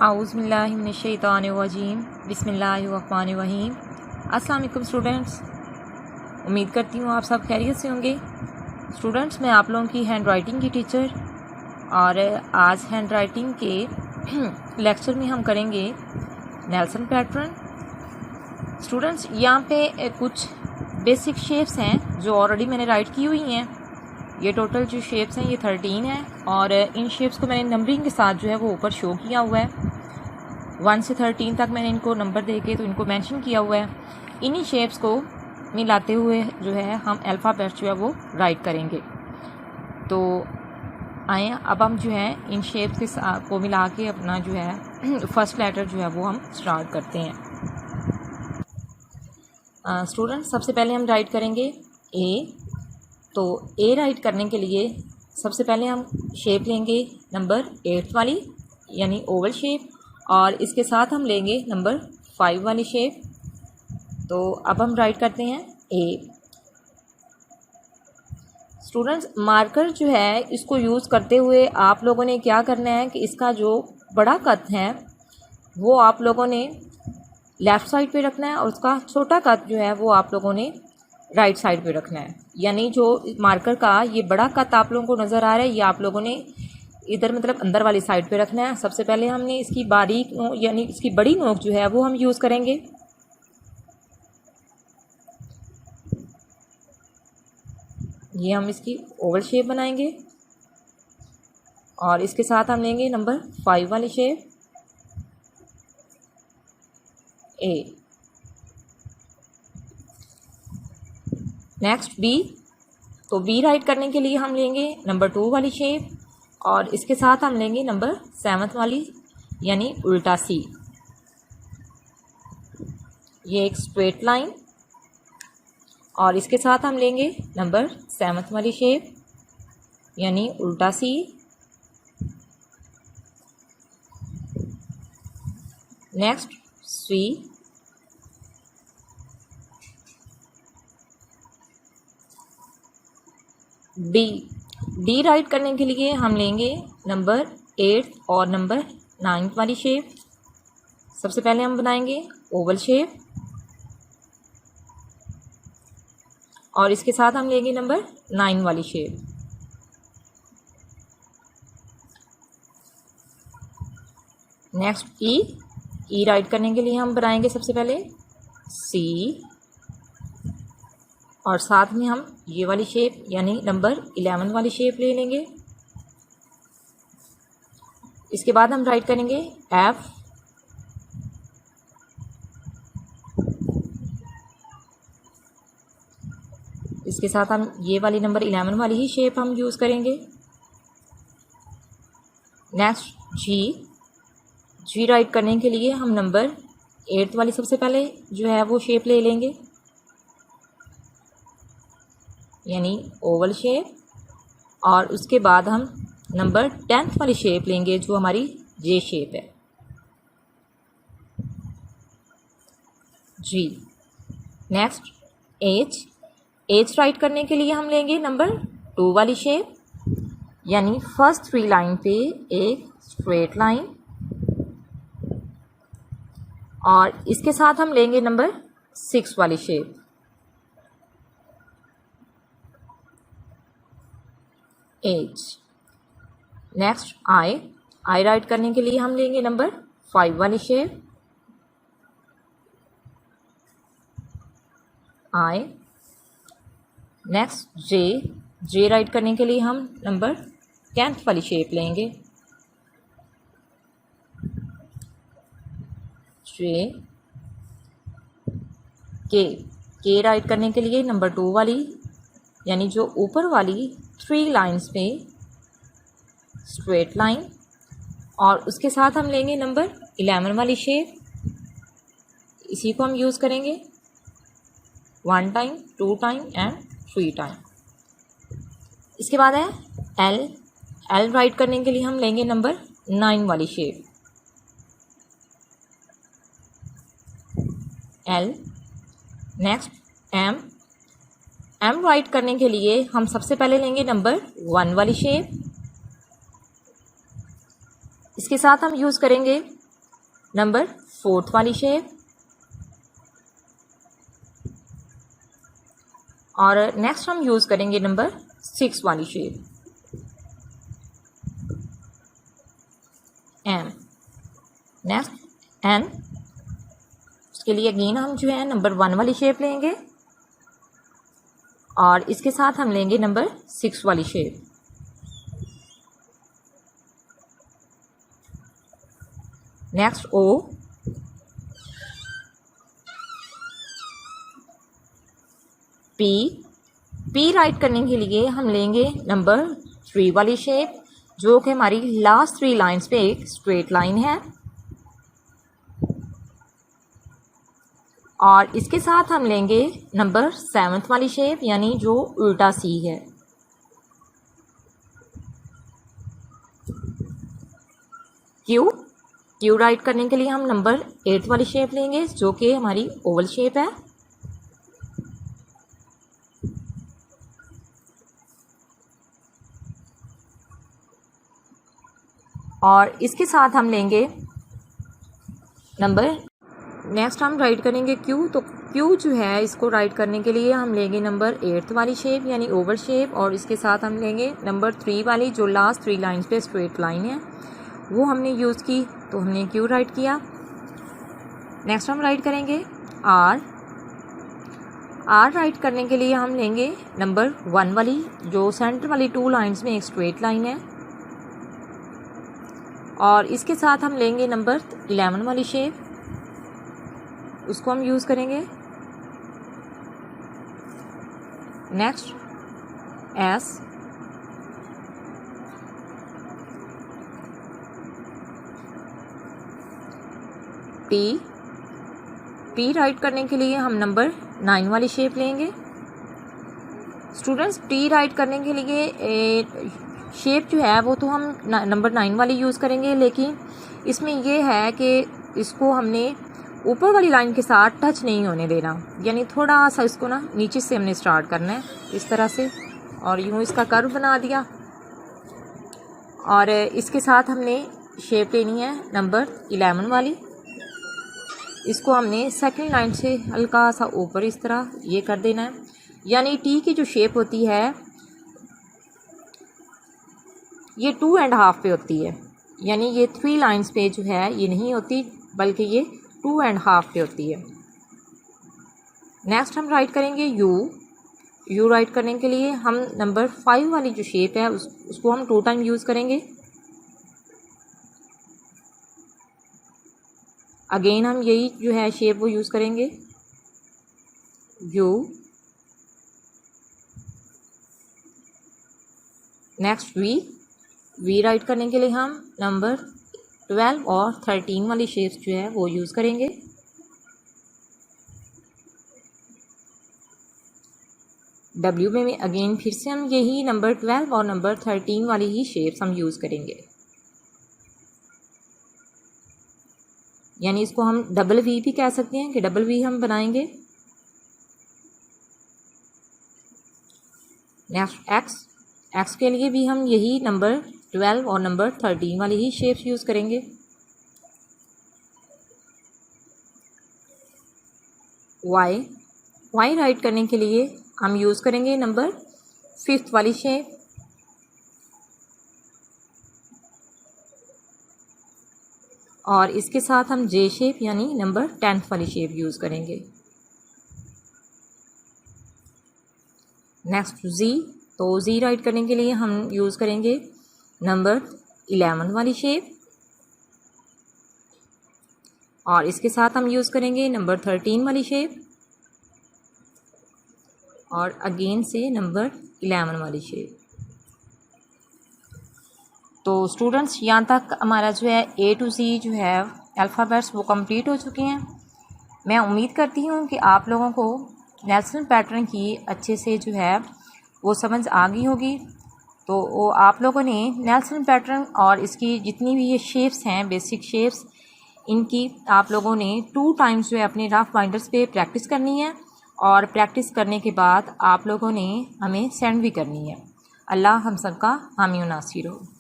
आऊज़ुबिल्लाहिमिनश्शैतानिर्रजीम बिस्मिल्लाहिर्रहमानिर्रहीम। अस्सलाम वालेकुम स्टूडेंट्स, उम्मीद करती हूँ आप सब खैरियत से होंगे। स्टूडेंट्स, मैं आप लोगों की हैंड राइटिंग की टीचर और आज हैंड राइटिंग के लेक्चर में हम करेंगे नेल्सन पैटर्न। स्टूडेंट्स, यहाँ पे कुछ बेसिक शेप्स हैं जो ऑलरेडी मैंने राइट की हुई हैं। ये टोटल जो शेप्स हैं ये 13 हैं और इन शेप्स को मैंने नंबरिंग के साथ जो है वो ऊपर शो किया हुआ है। 1 से 13 तक मैंने इनको नंबर देके तो इनको मेंशन किया हुआ है। इन्हीं शेप्स को मिलाते हुए जो है हम अल्फ़ाबेट जो है वो राइट करेंगे। तो आए अब हम जो है इन शेप्स के साथ को मिला के अपना जो है फर्स्ट लेटर जो है वो हम स्टार्ट करते हैं। स्टूडेंट्स, सबसे पहले हम राइट करेंगे ए। तो ए राइट करने के लिए सबसे पहले हम शेप लेंगे नंबर 8 वाली यानी ओवल शेप, और इसके साथ हम लेंगे नंबर 5 वाली शेप। तो अब हम राइट करते हैं ए। स्टूडेंट्स, मार्कर जो है इसको यूज़ करते हुए आप लोगों ने क्या करना है कि इसका जो बड़ा कट है वो आप लोगों ने लेफ़्ट साइड पे रखना है और उसका छोटा कट जो है वो आप लोगों ने राइट साइड पे रखना है। यानी जो मार्कर का ये बड़ा कट आप लोगों को नज़र आ रहा है ये आप लोगों ने इधर मतलब अंदर वाली साइड पे रखना है। सबसे पहले हमने इसकी बारीक यानी इसकी बड़ी नोक जो है वो हम यूज़ करेंगे। ये हम इसकी ओवल शेप बनाएंगे और इसके साथ हम लेंगे नंबर 5 वाली शेप ए। Next B. तो बी राइट करने के लिए हम लेंगे नंबर 2 वाली शेप और इसके साथ हम लेंगे नंबर 7 वाली यानी उल्टा सी। ये एक स्ट्रेट लाइन और इसके साथ हम लेंगे नंबर 7 वाली शेप यानी उल्टा सी। नेक्स्ट सी। डी। डी राइट करने के लिए हम लेंगे नंबर 8 और नंबर 9 वाली शेप। सबसे पहले हम बनाएंगे ओवल शेप और इसके साथ हम लेंगे नंबर 9 वाली शेप। नेक्स्ट ई। ई राइट करने के लिए हम बनाएंगे सबसे पहले सी और साथ में हम ये वाली शेप यानी नंबर 11 वाली शेप ले लेंगे। इसके बाद हम राइट करेंगे एफ। इसके साथ हम ये वाली नंबर 11 वाली ही शेप हम यूज़ करेंगे। नेक्स्ट जी। जी राइट करने के लिए हम नंबर 8 वाली सबसे पहले जो है वो शेप ले लेंगे यानी ओवल शेप, और उसके बाद हम नंबर 10 वाली शेप लेंगे जो हमारी जे शेप है G. Next H. H write करने के लिए हम लेंगे नंबर 2 वाली शेप यानी फर्स्ट 3 लाइन पे एक स्ट्रेट लाइन, और इसके साथ हम लेंगे नंबर 6 वाली shape H. Next I. I right करने के लिए हम लेंगे नंबर 5 वाली shape I. Next J. J right करने के लिए हम नंबर 10 वाली शेप लेंगे जे। के। के राइट करने के लिए नंबर 2 वाली यानी जो ऊपर वाली 3 लाइंस पे स्ट्रेट लाइन, और उसके साथ हम लेंगे नंबर 11 वाली शेप। इसी को हम यूज़ करेंगे 1 टाइम 2 टाइम एंड 3 टाइम। इसके बाद है एल। एल राइट करने के लिए हम लेंगे नंबर 9 वाली shape L. Next M. M write करने के लिए हम सबसे पहले लेंगे नंबर 1 वाली शेप। इसके साथ हम यूज़ करेंगे नंबर 4 वाली शेप, और नेक्स्ट हम यूज़ करेंगे नंबर 6 वाली शेप एन। नेक्स्ट एन, उसके लिए अगेन हम जो है नंबर 1 वाली शेप लेंगे और इसके साथ हम लेंगे नंबर 6 वाली शेप। नेक्स्ट ओ, पी राइट करने के लिए हम लेंगे नंबर 3 वाली शेप, जो कि हमारी लास्ट 3 लाइंस पे एक स्ट्रेट लाइन है, और इसके साथ हम लेंगे नंबर 7 वाली शेप, यानी जो उल्टा सी है। क्यू राइट करने के लिए हम नंबर 8 वाली शेप लेंगे, जो कि हमारी ओवल शेप है, और इसके साथ हम लेंगे नंबर, नेक्स्ट हम राइट करेंगे क्यू। तो क्यू जो है इसको राइट करने के लिए हम लेंगे नंबर 8 वाली शेप यानी ओवल शेप, और इसके साथ हम लेंगे नंबर 3 वाली जो लास्ट 3 लाइंस पे स्ट्रेट लाइन है, वो हमने यूज़ की, तो हमने क्यू राइट किया। नेक्स्ट हम राइट करेंगे आर राइट करने के लिए हम लेंगे नंबर 1 वाली जो सेंटर वाली 2 लाइंस में एक स्ट्रेट लाइन है, और इसके साथ हम लेंगे नंबर 11 वाली शेप, उसको हम यूज़ करेंगे। नेक्स्ट एस, टी राइट करने के लिए हम नंबर 9 वाली शेप लेंगे। स्टूडेंट्स, टी राइट करने के लिए शेप जो है वो तो हम नंबर 9 वाली यूज़ करेंगे, लेकिन इसमें ये है कि इसको हमने ऊपर वाली लाइन के साथ टच नहीं होने देना, यानी थोड़ा सा इसको ना नीचे से हमने स्टार्ट करना है इस तरह से, और यूँ इसका कर्व बना दिया, और इसके साथ हमने शेप लेनी है नंबर 11 वाली। इसको हमने सेकंड लाइन से हल्का सा ऊपर इस तरह ये कर देना है, यानी टी की जो शेप होती है ये 2.5 पे होती है, यानी ये 3 लाइंस पे जो है ये नहीं होती, बल्कि ये 2.5 पे होती है। नेक्स्ट हम राइट करेंगे यू राइट करने के लिए हम नंबर 5 वाली जो शेप है उसको हम 2 टाइम यूज़ करेंगे। अगेन हम यही जो है शेप वो यूज़ करेंगे यू। नेक्स्ट वी राइट करने के लिए हम नंबर 12 और 13 वाली शेप्स जो है वो यूज़ करेंगे। डब्ल्यू में अगेन फिर से हम यही नंबर 12 और नंबर 13 वाली ही शेप्स हम यूज़ करेंगे, यानी इसको हम डबल वी भी कह सकते हैं कि डबल वी हम बनाएंगे। नेक्स्ट एक्स के लिए भी हम यही नंबर 12 और नंबर 13 वाली ही शेप्स यूज़ करेंगे। वाई राइट करने के लिए हम यूज़ करेंगे नंबर 5 वाली शेप, और इसके साथ हम जे शेप यानी नंबर 10 वाली शेप यूज़ करेंगे। नेक्स्ट जी, तो जी राइट करने के लिए हम यूज़ करेंगे नंबर 11 वाली शेप, और इसके साथ हम यूज़ करेंगे नंबर 13 वाली शेप, और अगेन से नंबर 11 वाली शेप। तो स्टूडेंट्स, यहाँ तक हमारा जो है A to Z जो है अल्फ़ाबेट्स वो कंप्लीट हो चुके हैं। मैं उम्मीद करती हूँ कि आप लोगों को नेल्सन पैटर्न की अच्छे से जो है वो समझ आ गई होगी। तो वो आप लोगों ने नेल्सन पैटर्न और इसकी जितनी भी ये शेप्स हैं, बेसिक शेप्स, इनकी आप लोगों ने 2 टाइम्स जो है अपने रफ बाइंडर्स पे प्रैक्टिस करनी है, और प्रैक्टिस करने के बाद आप लोगों ने हमें सेंड भी करनी है। अल्लाह हम सबका हामी नासिर हो।